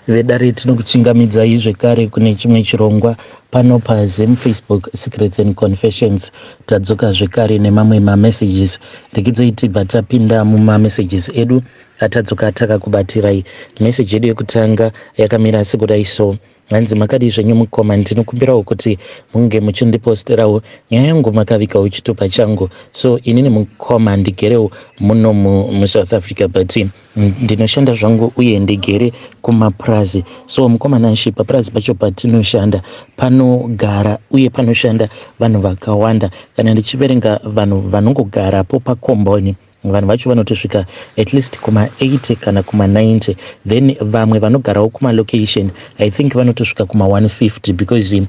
vedare tinokuchingamidzai zvekare kune chimwe chirongwa pano paZim Facebook Secrets and Confessions. Tadzoka zvekare nemamwe mamessages. Rekidzai tibva tapinda mumamessages edu atadzoka takakubatirai. Message yedu yekutanga yakamira sekudai so: hanzi makadi zvenyu mukoma, ndinokumbirawo kuti munge muchindiposterawo nyaya yangu makavikawo chitupa changu. So inini mukoma ndigerewo muno muSouth Africa, but ndinoshanda zvangu uye ndigere kumaprazi. So mukomananshi paprazi pacho patinoshanda panogara uye panoshanda vanhu vakawanda. Kana ndichiverenga vanhu vanongogarapo pakomboni, vanhu vacho vanotosvika at least kuma 80 kana kuma 90, then vamwe vanogarawo kuma location I think vanotosvika kuma 150 because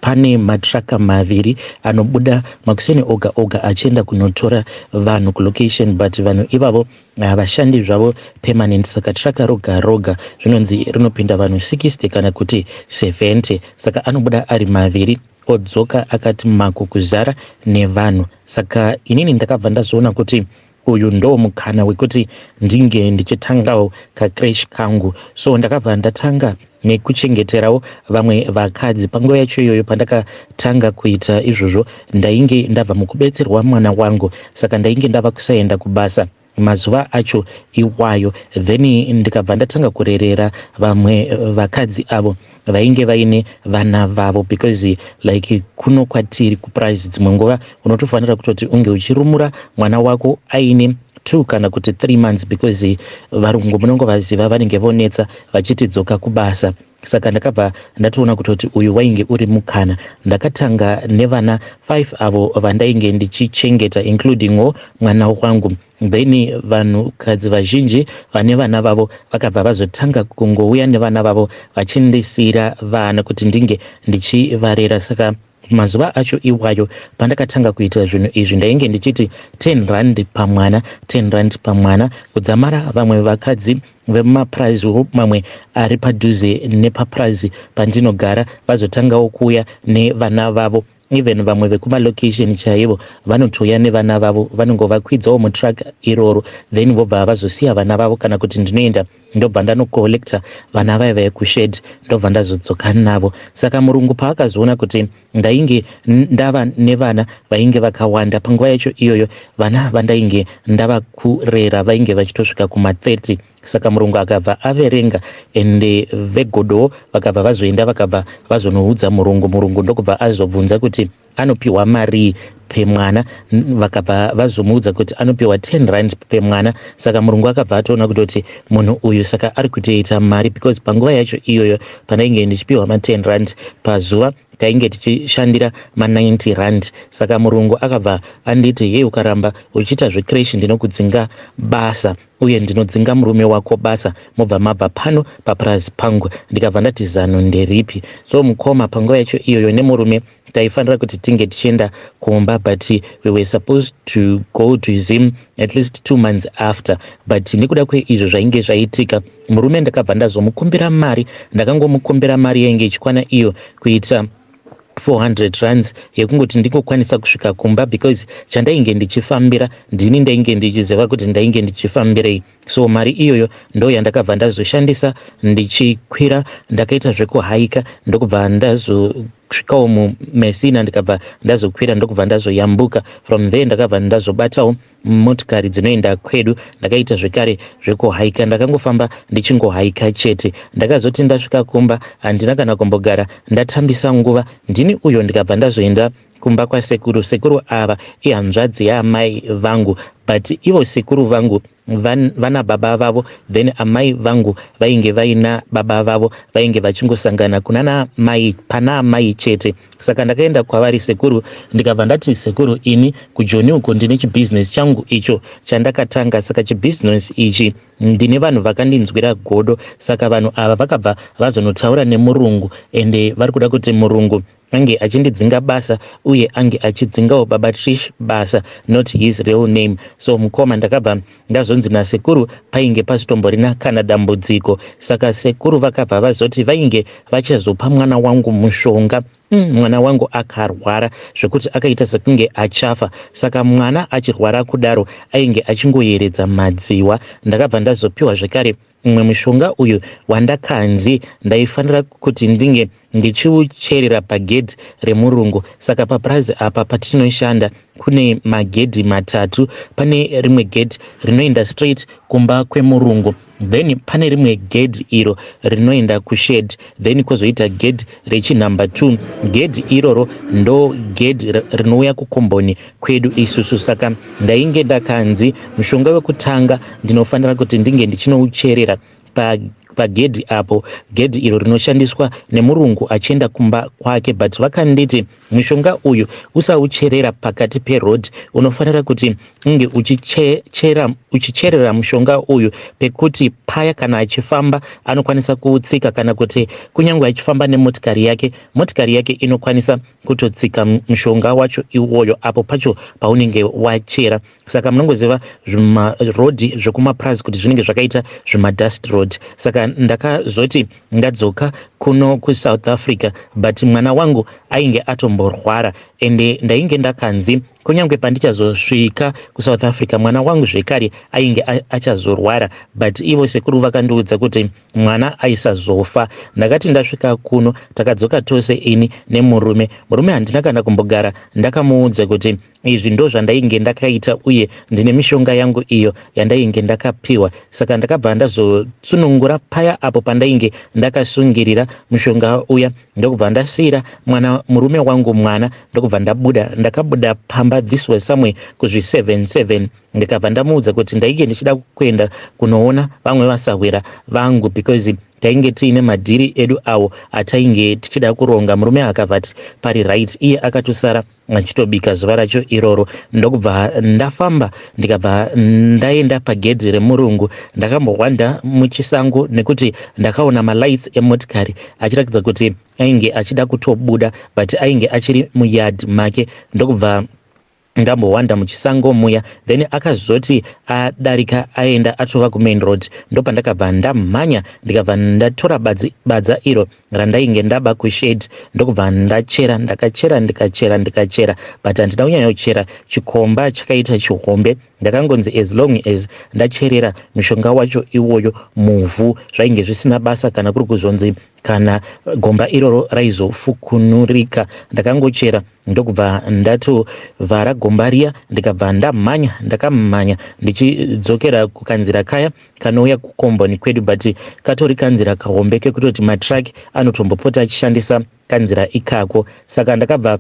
pane matraka maviri anobuda makuseni oga oga achienda kunotora vanhu kulocation, but vanhu ivavo havashandi zvavo permanent. Saka traka roga roga zvinonzi rinopinda vanhu 60 kana kuti 70, saka anobuda ari maviri odzoka akati mako kuzara nevanhu. Saka inini ndakabva ndazoona kuti uyu ndo mukana wekuti ndinge ndichitangawo kacrash kangu. So ndakabva ndatanga nekuchengeterawo vamwe vakadzi. Panguva yacho iyoyo pandakatanga kuita izvozvo ndainge ndabva mukubetserwa mwana wangu, saka ndainge ndava kusaenda kubasa mazuva acho iwayo. Then ndikabva ndatanga kurerera vamwe vakadzi avo vainge vaine vana vavo, because like kuno kwatiri kuprice dzimwe nguva unotofanira kutoti unge uchirumura mwana wako aine 2 kana kuti 3 months, because varungu munongo vaziva vanenge vonetsa vachitidzoka kubasa. Saka ndakabva ndatoona kutoti uyu wainge uri mukana. Ndakatanga nevana 5 avo vandainge ndichichengeta includingwo mwana wangu. Then vanhukadzi vazhinji vane vana vavo vakabva vazotanga kungouya nevana vavo vachindisira vana kuti ndinge ndichivarera. Saka mazuva acho iwayo pandakatanga kuita zvinhu izvi ndainge ndichiti 10 rand pamwana, 10 rand pamwana, kudzamara vamwe vakadzi vemumaprazi mamwe ari padhuze nepaprazi pandinogara vazotangawo kuuya nevana vavo. Even vamwe vekumalocation chaivo vanotouya nevana vavo, vanongovakwidzawo mutraka iroro, then vobva vazosiya vana vavo. Kana kuti ndinoenda ndobva ndanocollecta vana vaya vekushed ndobva ndazodzoka navo. Saka murungu paakazoona kuti ndainge ndava nevana vainge vakawanda panguva yacho iyoyo, vana vandainge ndava kurera vainge vachitosvika kuma 30. Saka murungu akabva averenga ende vegodo vakabva vazoenda vakabva vazonoudza murungu ndokubva azobvunza kuti anopiwa mari pemwana, vakabva vazomuudza kuti anopiwa 10 rand pemwana. Saka murungu akabva atoona kutoti munhu uyu saka ari kutoita mari, because panguva yacho iyoyo pandainge ndichipiwa ma 10 rand pazuva tainge tichishandira ma 90 rand. Saka murungu akabva anditi, hei ukaramba uchiita zvecrash ndinokudzinga basa uye ndinodzinga murume wako basa, mobva mabva pano paprazi pangu. Ndikabva ndati zano nderipi? So mukoma panguva yacho iyoyo nemurume taifanira kuti tinge tichienda kumba, but we were supposed to go to Zim at least 2 months after, but nekuda kweizvo zvainge zvaitika murume ndakabva ndazomukumbira mari. Ndakangomukumbira mari yainge ichikwana iyo kuita 400 rands yekungoti ndingokwanisa kusvika kumba, because chandainge ndichifambira ndini ndainge ndichiziva kuti ndainge ndichifambirei. So mari iyoyo ndo yandakabva ndazoshandisa ndichikwira, ndakaita zvekuhaika ndokubva ndazosvikawo muMessina, ndikabva ndazokwira ndokubva ndazoyambuka. From there ndakabva ndazobatawo motikari dzinoenda kwedu, ndakaita zvekare zvekuhaika. Ndakangofamba ndichingohaika chete. Ndakazoti ndasvika kumba handina kana kumbogara ndatambisa nguva, ndini uyo ndikabva ndazoenda kumba kwasekuru. Sekuru ava ihanzvadzi yaamai vangu, but ivo sekuru vangu vana baba vavo, then amai vangu vainge vaina baba vavo vainge vachingosangana kuna mai pana amai chete. Saka ndakaenda kwavari sekuru ndikabva ndati, sekuru, ini kuJoni uko ndine chibusiness changu icho chandakatanga. Saka chibusiness ichi ndine vanhu vakandinzwira godo. Saka vanhu ava vakabva vazonotaura nemurungu, ende vari kuda kuti murungu ange achindidzinga basa uye ange achidzingawo baba Trish basa, not his real name. So mukoma ndakabva ndazonzi nasekuru painge pachitomborina kana dambudziko. Saka sekuru vakabva vazoti vainge vachazopa mwana wangu mushonga. Mwana wangu akarwara zvekuti akaita sekunge achafa. Saka mwana achirwara kudaro ainge achingoyeredza madziwa. Ndakabva ndazopiwa zvekare umwe mushonga uyu wandakanzi ndaifanira kuti ndinge ndichiucherera pagedhi remurungu. Saka papurazi apa patinoshanda kune magedhi matatu. Pane rimwe gedhi rinoenda straight kumba kwemurungu, then pane rimwe gedhi iro rinoenda kushedi, then kwozoita gedhi rechinumber 2. Gedhi iroro ndo gedhi rinouya kukomboni kwedu isusu. Saka ndainge ndakanzi mushonga wekutanga ndinofanira kuti ndinge ndichinoucherera pagedhi apo, gedhi iro rinoshandiswa nemurungu achienda kumba kwake. But vakanditi mushonga uyu usaucherera pakati perodhi, unofanira kuti unge uchicherera mushonga uyu pekuti paya kana achifamba anokwanisa kuutsika, kana kuti kunyange achifamba nemotikari yake inokwanisa kutotsika mushonga wacho iwoyo apo pacho paunenge wachera. Saka munongoziva zvimarodhi zvekumapurazi kuti zvinenge zvakaita zvimadust road. Saka ndakazoti ndadzoka kuno kuSouth Africa, but mwana wangu ainge atomborwara, ende ndainge ndakanzi kunyange pandichazosvika kuSouth Africa mwana wangu zvekare ainge achazorwara, but ivo sekuru vakandiudza kuti mwana aisazofa. Ndakati ndasvika kuno takadzoka tose ini nemurume handina kana kumbogara ndakamuudza kuti izvi ndo zvandainge ndakaita uye ndine mishonga yangu iyo yandainge ndakapiwa. Saka ndakabva ndazotsunungura paya apo pandainge ndakasungirira mushonga uya, ndokubva ndasiyira murume wangu mwana, ndokubva ndakabuda pamba. This was somewhere kuzvi7 ndikabva ndamuudza kuti ndainge ndichida kuenda kunoona vamwe vasawira vangu because tainge tiine madhiri edu awo atainge tichida kuronga. Murume akabva ati pari right, iye akatosara achitobika zuva racho iroro. Ndokubva ndafamba ndikabva ndaenda pagedhi remurungu. Ndakambowanda muchisango nekuti ndakaona malights emotikari achiratidza kuti ainge achida kutobuda, but ainge achiri muyard make. Ndokubva ndambowanda muchisango muya, then akazoti adarika aenda atova kumain road. Ndopandakabva ndamhanya ndikabva ndatora badza iro randainge ndaba kushedi, ndokubva ndachera ndikachera, but handina kunyanya kuchera chikomba chakaita chihombe. Ndakangonzi as long as ndacherera mushonga wacho iwoyo muvhu zvainge zvisina basa, kana kuri kuzonzi kana gomba iroro raizofukunurika. Ndakangochera ndokubva ndatovhara gomba riya, ndikabva ndakamhanya ndichidzokera kukanzira kaya kanouya kukomboni kwedu, but katori kanzira kahombe kekutoti matraki anotombopota achishandisa kanzira ikako. Saka ndakabva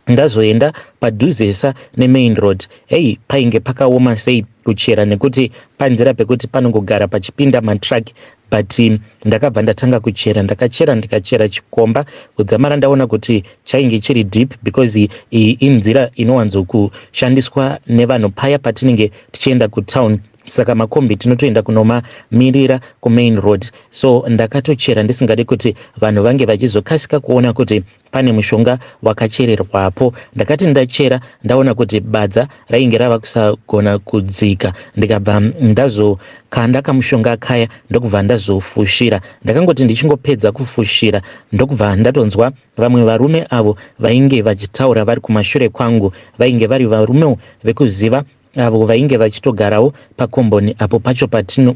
ndazoenda padhuzesa nemain road. Hei, painge pakaoma sei kuchera, nekuti panzira pekuti panongogara pachipinda matraki, but ndakabva ndatanga kuchera. Ndikachera chikomba kudzamara ndaona kuti chainge chiri deep because iyi inzira inowanzokushandiswa nevanhu paya patinenge tichienda kutown. Saka makombi tinotoenda kunomamirira kumain road. So ndakatochera ndisingadi kuti vanhu vange vachizokasika kuona kuti pane mushonga wakachererwapo. Ndakati ndachera ndaona kuti badza rainge rava kusagona kudzika, ndikabva ndazokanda kamushonga kaya ndokubva ndazofushira. Ndakangoti ndichingopedza kufushira ndokubva ndatonzwa vamwe varume avo vainge vachitaura vari kumashure kwangu, vainge vari varume vekuziva avo vainge vachitogarawo pakomboni apo pacho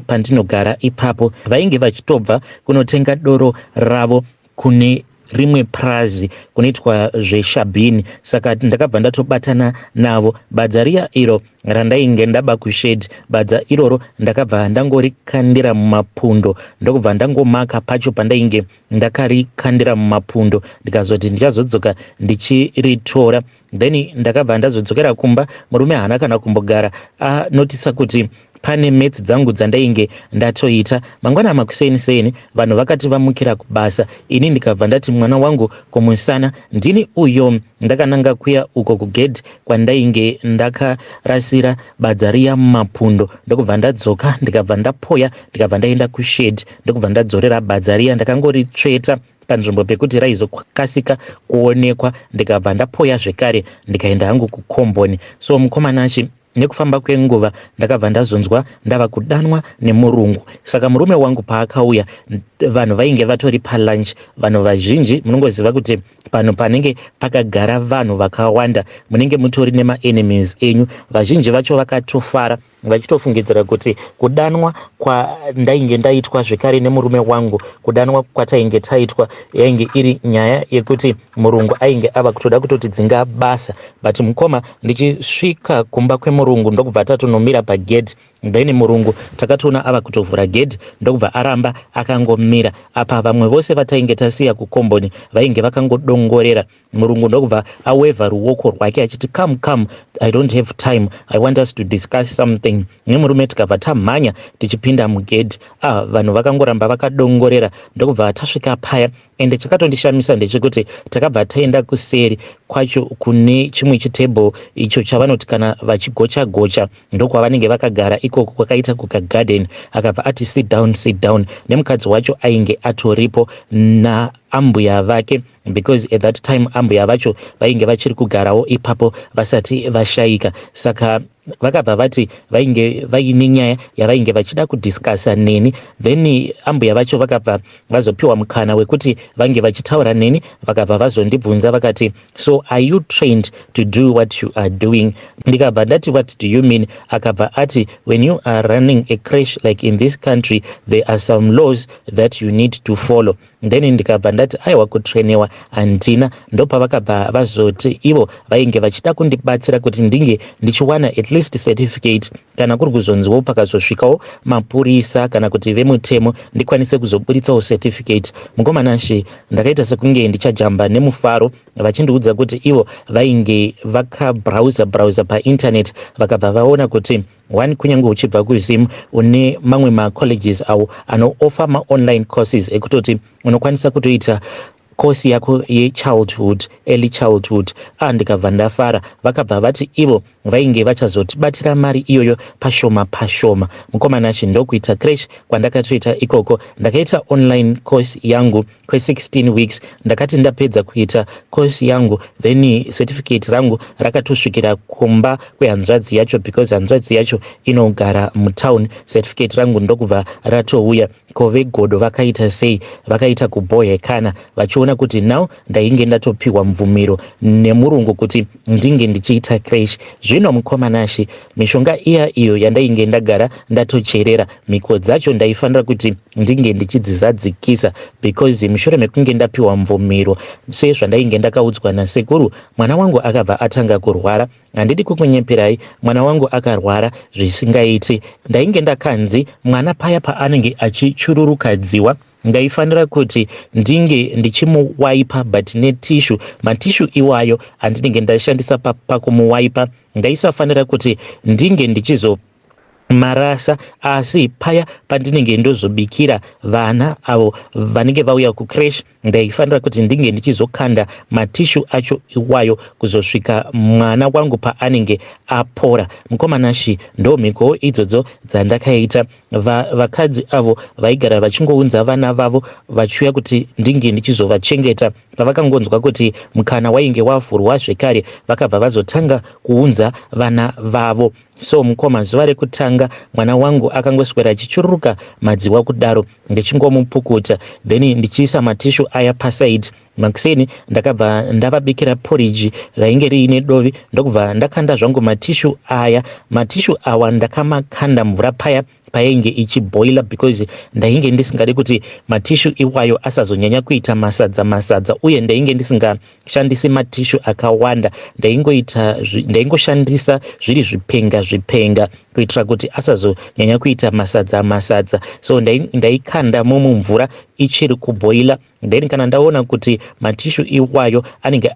pandinogara ipapo. Vainge vachitobva kunotenga doro ravo kune rimwe purazi kunoitwa zveshabhini. Saka ndakabva ndatobatana navo. Badza riya iro randainge ndaba kushedi, badza iroro ndakabva ndangorikandira mumapundo, ndokubva ndangomaka pacho pandainge ndakarikandira mumapundo, ndikazoti ndichazodzoka ndichiritora. Then ndakabva ndazodzokera kumba. Murume haana kana kumbogara anotisa kuti pane metsi dzangu dzandainge ndatoita. Mangwana makuseni vanhu vakati vamukira kubasa, ini ndikabva ndati mwana wangu kumusana ndini uyo ndakananga kuya uko kugedhi kwandainge ndakarasira badza riya mumapundo. Ndokubva ndadzoka ndikabva ndapoya ndikabva ndaenda kushedi, ndokubva ndadzorera badza riya ndakangoritsveta panzvimbo pekuti raizokasika kuonekwa, ndikabva ndapoya zvekare ndikaenda hangu kukomboni. So mukomanachi nekufamba kwenguva ndakabva ndazonzwa ndava kudanwa nemurungu. Saka murume wangu paakauya vanhu vainge vatori palunch. Vanhu vazhinji munongoziva kuti pano panenge pakagara vanhu vakawanda munenge mutori nemaenemies enyu. Vazhinji vacho vakatofara vachitofungidzira kuti kudanwa ndainge ndaitwa zvekare nemurume wangu, kudanwa kwatainge taitwa yainge iri nyaya yekuti murungu ainge ava kutoda kutotidzinga basa. But mukoma ndichisvika kumba kwemurungu ndokubva tatonomira pagedhi, then murungu takatoona ava kutovhura gedhi ndokubva aramba akangomira. Apa vamwe vose vatainge tasiya kukomboni vainge vakangodongorera. Murungu ndokubva awevha ruoko rwake achiti come, I don't have time, I want us to discuss something. Nemurume tikabva tamhanya tichipinda mugedhi. Vanhu vakangoramba vakadongorera ndokubva tasvika paya. Ende chakatondishamisa ndechekuti takabva taenda kuseri kwacho kune chimwe chitebhuru icho chavanoti kana vachigocha gocha ndokwavanenge vakagara ikoko kwakaita kukagarden. Akabva ati sit down, nemukadzi wacho ainge atoripo naambuya vake, because at that time ambuya vacho vainge vachiri kugarawo ipapo vasati vashayika. Saka vakabva vati vainge vaine nyaya yavainge vachida kudhiskasa neni, then ambuya vacho vakabva vazopiwa mukana wekuti vange vachitaura neni. Vakabva vazondibvunza vakati, so are you trained to do what you are doing? Ndikabva ndati, what do you mean? Akabva ati, when you are running a crash like in this country, there are some laws that you need to follow. Then ndikabva ndati aiwa kutrainewa handina. Ndopa vakabva vazoti ivo vainge vachida kundibatsira kuti ndinge ndichiwana at least certificate, kana kuri kuzonziwo pakazosvikawo mapurisa kana kuti vemutemo ndikwanise kuzoburitsawo certificate. Mukomanashe ndakaita sekunge ndichajamba nemufaro vachindiudza kuti ivo vainge vakabrowser painternet vakabva vaona kuti one, kunyange uchibva kuZim une mamwe macolleges awo anooffer ma-online courses ekutoti unokwanisa kutoita kosi yako ye-childhood, early childhood. Ndikabva ndafara. Vakabva vati ivo vainge vachazotibatira mari iyoyo pashoma. Mukomanachi ndokuita crash kwandakatoita ikoko. Ndakaita online course yangu kwe16 weeks. Ndakati ndapedza kuita course yangu, then certificate rangu rakatosvikira kumba kwehanzvadzi yacho, because hanzvadzi yacho inogara mutown. Certificate rangu ndokubva ratouya. Kovegodo vakaita sei? Vakaita kubohekana vachiona kuti now ndainge ndatopiwa mvumiro nemurungu kuti ndinge ndichiita crash. Zvino mukomanashi mishonga iyo yandainge ndagara ndatocherera, miko dzacho ndaifanira kuti ndinge ndichidzizadzikisa, because mushure mekunge ndapiwa mvumiro sezvandainge ndakaudzwa nasekuru, mwana wangu akabva atanga kurwara. Handidi kukunyeperai, mwana wangu akarwara zvisingaiti. Ndainge ndakanzi mwana paya paanenge achichururukadziwa ndaifanira kuti ndinge ndichimuwaipa but netishu. Matishu iwayo andinenge ndashandisa pakumuwaipa ndaisafanira kuti ndinge ndichizo marasa, asi paya pandinenge ndozobikira vana avo vanenge vauya kucrash ndaifanira kuti ndinge ndichizokanda matishu acho iwayo kuzosvika mwana wangu paanenge apora. Mukomanashi ndo mhiko idzodzo dzandakaita. Vakadzi avo vaigara vachingounza vana vavo vachiuya kuti ndinge ndichizovachengeta. Pavakangonzwa kuti mukana wainge wavhurwa zvekare, vakabva vazotanga kuunza vana vavo. So mukoma zuva rekutanga mwana wangu akangoswera achichururuka madziwa kudaro, ndichingomupukutsa, then ndichiisa matishu aya pasaidi. Makuseni ndakabva ndavabikira porridge rainge riine dovi, ndokubva ndakanda zvangu matishu aya. Matishu awa ndakamakanda mvura paya painge ichiboila, because ndainge ndisingadi kuti matishu iwayo asazonyanya kuita masadza, uye ndainge ndisingashandisi matishu akawanda. Ndaingoshandisa zviri zvipenga kuitira kuti asazonyanya kuita masadza. So ndaikanda mumvura ichiri kuboila. Then kana ndaona kuti matishu iwayo anenge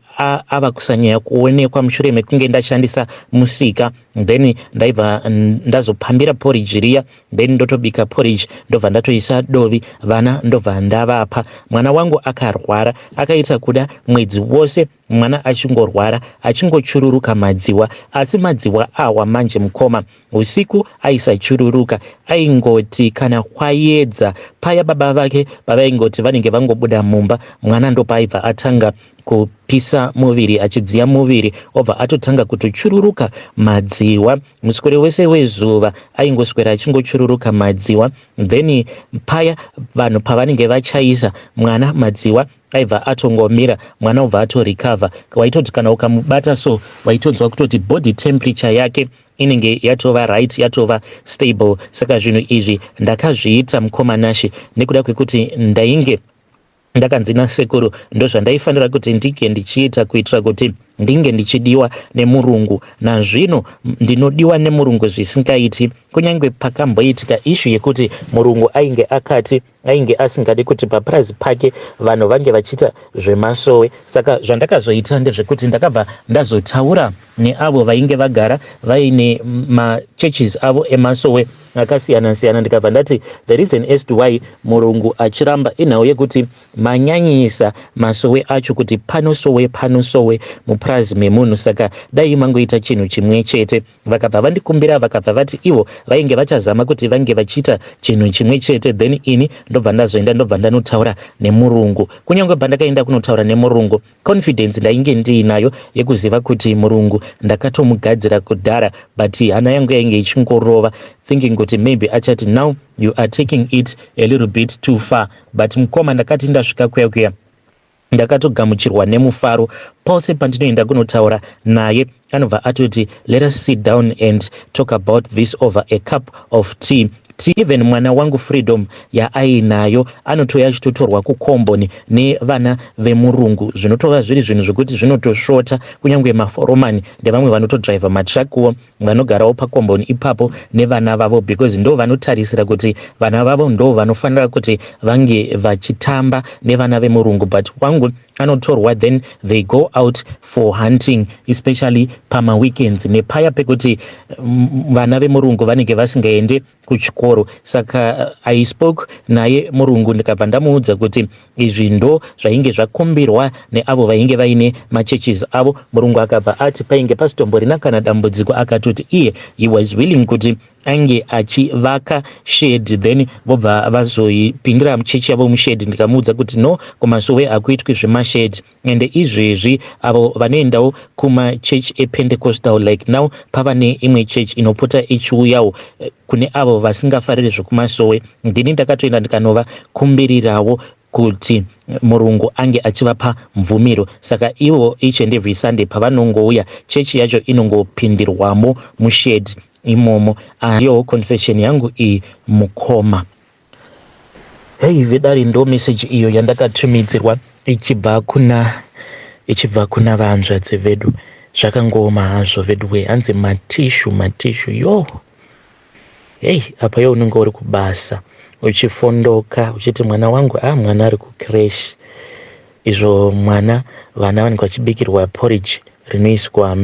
ava kusanyanya kuonekwa mushure mekunge ndashandisa musika, then ndaibva ndazopambira porridge riya, then ndotobika porridge ndobva ndatoisa dovi, vana ndobva ndavapa. Mwana wangu akarwara, akaita kuda mwedzi wose mwana achingorwara, achingochururuka madziwa, asi madziwa awa manje mukoma usiku aisachururuka, aingoti kana kwaedza paya baba vake pavaingoti vanenge vangobuda mumba, mwana ndopaibva atanga kupisa muviri, achidziya muviri, obva atotanga kutochururuka madziwa. Muswere wese wezuva aingoswera achingochururuka madziwa, then paya vanhu pavanenge vachaisa mwana madziwa aibva atongomira, mwana obva atorikavha. Waitoti kana ukamubata so waitonzwa kutoti body temperature yake inenge yatova right, yatova stable. Saka zvinhu izvi ndakazviita mukoma Nashe nekuda kwekuti ndainge ndakanzi nasekuru ndozvandaifanira kuti ndike ndichiita kuitira kuti ndinge ndichidiwa nemurungu. Nazvino ndinodiwa nemurungu zvisingaiti, kunyange pakamboitika ishu yekuti murungu ainge asingadi kuti papurazi pake vanhu vange vachiita zvemasowe. Saka zvandakazoita ndezvekuti ndakabva ndazotaura neavo vainge vagara vaine machurches avo emasowe akasiyana siyana, ndikabva ndati the reason as to why murungu achiramba inhau yekuti manyanyisa masowe acho, kuti panosowe mupurazi memunhu. Saka dai mangoita chinhu chimwe chete. Vakabva vandikumbira, vakabva vati ivo vainge vachazama kuti vange vachiita chinhu chimwe chete, then ini ndobva ndanotaura nemurungu. Kunyange bva ndakaenda kunotaura nemurungu, confidence ndainge ndiinayo yekuziva kuti murungu ndakatomugadzira kudhara, but hana yangu yainge ichingorova thinking kuti maybe achati now you are taking it a little bit too far. But mukoma ndakati ndasvika kuya ndakatogamuchirwa nemufaro. Pose pandinoenda kunotaura naye anobva atoti let us sit down and talk about this over a cup of tea. Even mwana wangu Freedom yaainayo anotoya achitotorwa kukomboni nevana vemurungu. Zvinotova zviri zvinhu zvokuti zvinotosvota, kunyange maforomani ndevamwe vanotodriva matrakuwo vanogarawo pakomboni ipapo nevana vavo, because ndo vanotarisira kuti vana vavo ndo vanofanira kuti vange vachitamba nevana vemurungu. But wangu anotorwa, then they go out for hunting, especially pama weekends, nepaya pekuti vana vemurungu vanenge vasingaende kuchikoro. Saka I spoke naye murungu ndikabva ndamuudza kuti izvi ndo zvainge zvakumbirwa neavo vainge vaine machurches avo. Murungu akabva ati painge pasitomborina kana dambudziko, akatoti iye he was willing kuti ange achivaka shed, then vobva vazoipindira muchechi yavo mushedi. Ndikamuudza kuti no, kumasowe akuitwi zvemashedi, ende izvezvi avo vanoendawo kumachechi ePentecostal like now pava neimwe chechi inopota ichiuyawo kune avo vasingafariri zvekumasowe. Ndini ndakatoenda ndikanova kumbirirawo kuti murungu ange achivapa mvumiro. Saka ivo each and every Sunday pavanongouya, chechi yacho inongopindirwamo mushedi imomo. Ndiyo confession yangu iyi mukoma. Hey, vidari ndo message iyo yandakatumidzirwa ichibva kuna vanzvadzi vedu. Zvakangoma hazvo vedu we, hanzi matishu yo. Hey, apa yo unenge uri kubasa uchifondoka uchiti mwana wangu mwana ari kucrash. Izvo mwana vana vanenge vachibikirwa porridge rinoiswa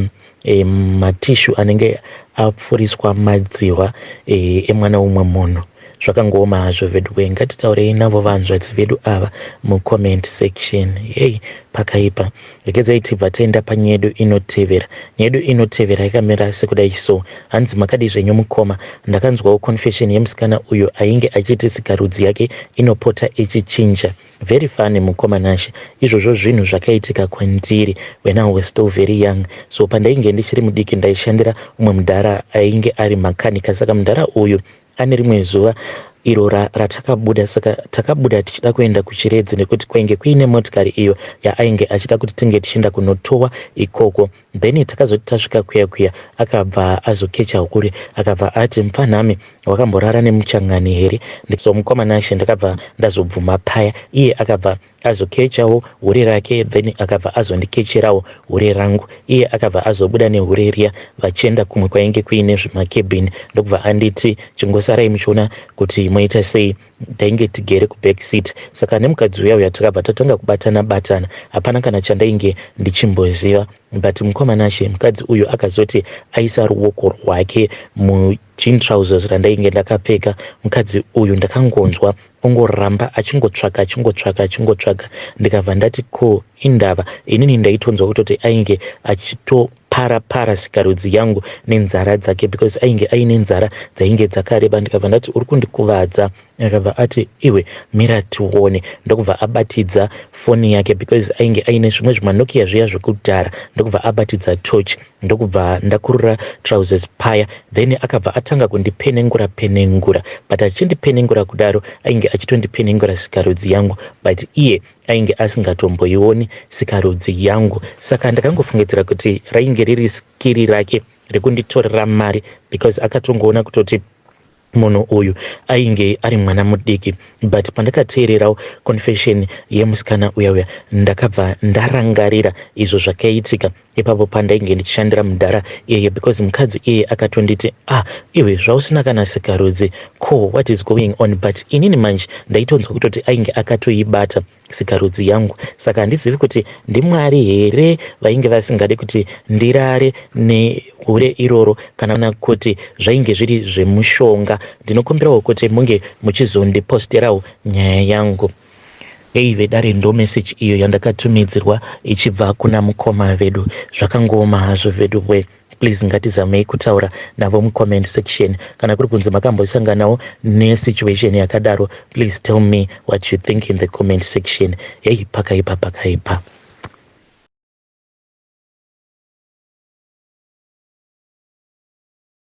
matishu anenge apfuriswa madziwa emwana umwe munhu. Zvakangoma hazvo vedu we, ngatitaurei navo vanzvadzi vedu ava mucomment section. Hey, pakaipa. Regedzai tibva taenda panyedu inotevera. Nyedu inotevera yakamira sekudai so. Hanzi makadi zvenyu mukoma, ndakanzwawo confession yemusikana uyo ainge achiti sikarudzi yake inopota ichichinja. Very funny mukoma Nashe. Izvozvo zvinhu zvakaitika kwandiri when I was still very young. So pandainge ndichiri mudiki ndaishandira umwe mudhara ainge ari makanika. Saka mudhara uyu ane rimwe zuva iro ratakabuda, saka takabuda tichida kuenda kuchiredzi nekuti kwainge kuine motikari iyo yainge achida kuti tinge tichienda kunotowa ikoko. Then takazoti tasvika kuya akabva azokecha ukuri, akabva ati mpanhame wakamborara nemuchangani here. So mukoma Nashe ndakabva ndazobvuma paya. Iye akabva azokechawo hure rake, then akabva azondikecherawo hure rangu. Iye akabva azobuda nehure riya vachienda kumwe kwainge kuine zvimakebhini. Ndokubva anditi chingosarai muchiona kuti moita sei, tainge tigere kuback seat. Saka nemukadzi uya takabva tatanga kubatana. Hapana kana chandainge ndichimboziva. But mukoma Nashe mukadzi uyu akazoti aisa ruoko rwake jean trousers randainge ndakapfeka. Mukadzi uyu ndakangonzwa ongoramba achingotsvaka. Ndikabva ndati ko indava. Inini ndaitonzwa kutoti ainge achitopara sikarudzi yangu nenzara dzake, because ainge aine nzara dzainge dzakareba. Ndikabva ndati uri kundikuvadza. Akabva ati iwe mira tione. Ndokubva abatidza foni yake, because ainge aine zvimwe zvimanokia zviya zvekudhara. Ndokubva abatidza torch. Ndokubva ndakurura trousers paya. Then akabva atanga kundipenengura. But achindipenengura kudaro ainge achitondipenengura sikarudzi yangu, but iye ainge asingatomboioni sikarudzi yangu. Saka ndakangofungidzira kuti rainge riri skiri rake rekunditorera mari because akatongoona kutoti munhu uyu ainge ari mwana mudiki. But pandakateererawo confession yemusikana uya ndakabva ndarangarira izvo zvakaitika ipapo pandainge ndichishandira mudhara iyeye, because mukadzi iye akatonditi iwe zvausina kana sikarudzi, ko what is going on. But inini manje ndaitonzwa kutoti ainge akatoibata sikarudzi yangu, saka handizivi kuti ndimwari here vainge vasingade kuti ndirare nehure iroro kana kuti zvainge zviri zvemushonga. Ndinokumbirawo kuti munge muchizondiposterawo nyaya yangu. Vedare ndo message iyo yandakatumidzirwa ichibva kuna mukoma vedu. Zvakangoma hazvo vedu we. Please ngatizamei kutaura navo mucomment section. Kana kuri kunzi makambosanganawo nesituation yakadaro, please tell me what you think in the comment section. Pakaipa.